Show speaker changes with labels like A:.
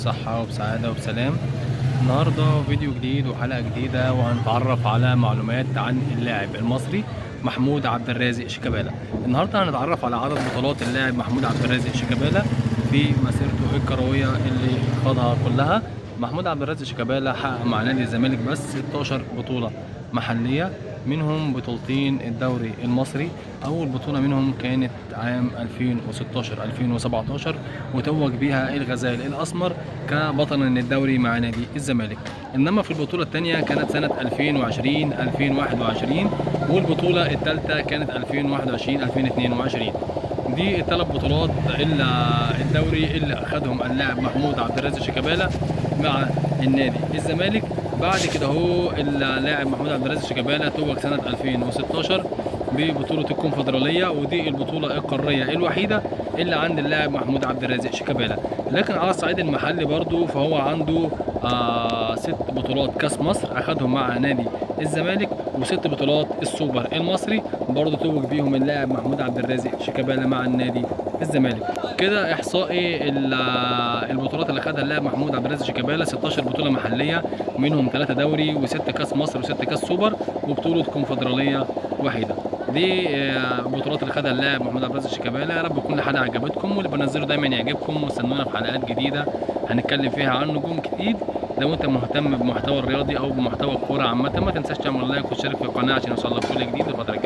A: صحة وبسعادة وبسلام. النهاردة فيديو جديد وحلقة جديدة، وهنتعرف على معلومات عن اللاعب المصري محمود عبد الرازق شيكابالا. النهاردة هنتعرف على عدد بطولات اللاعب محمود عبد الرازق شيكابالا في مسيرته الكروية اللي خاضها كلها. محمود عبد الرازق شيكابالا حقق مع نادي الزمالك بس 16 بطولة محلية، منهم بطولتين الدوري المصري. أول بطولة منهم كانت عام 2016-2017 وتوج بيها الغزال الأسمر كبطل للدوري مع نادي الزمالك. إنما في البطولة الثانية كانت سنة 2020-2021، والبطولة الثالثة كانت 2021-2022. دي الثلاث بطولات إلا الدوري اللي أخذهم اللاعب محمود عبد الرازق شيكابالا مع النادي الزمالك. بعد كده هو اللاعب محمود عبد الرازق شيكابالا توج سنة 2016 ببطولة الكونفدرالية، ودي البطولة القارية الوحيدة اللي عند اللاعب محمود عبد الرازق شيكابالا. لكن على الصعيد المحلي برضو فهو عنده 6 بطولات كاس مصر أخذهم مع نادي الزمالك، و6 بطولات السوبر المصري برضو توج بيهم اللاعب محمود عبد الرازق شيكابالا مع النادي الزمالك. كده إحصائي البطولات اللي أخذها اللاعب محمود عبد الرازق شيكابالا: 16 بطولة محلية، منهم 3 دوري و6 كاس مصر و6 كاس سوبر وبطولة كونفدرالية وحيدة. دي البطولات اللي خدها اللاعب محمود عبد الرازق شيكابالا. يا رب تكون الحلقة عجبتكم، واللي بنزله دايما يعجبكم، واستنونا في حلقات جديدة هنتكلم فيها عن نجوم كتير. لو انت مهتم بمحتوى الرياضي او بمحتوى الكورة عامة، ما تنساش تعمل لايك وتشترك في القناة عشان يوصلك كل جديد الفترة الجاية.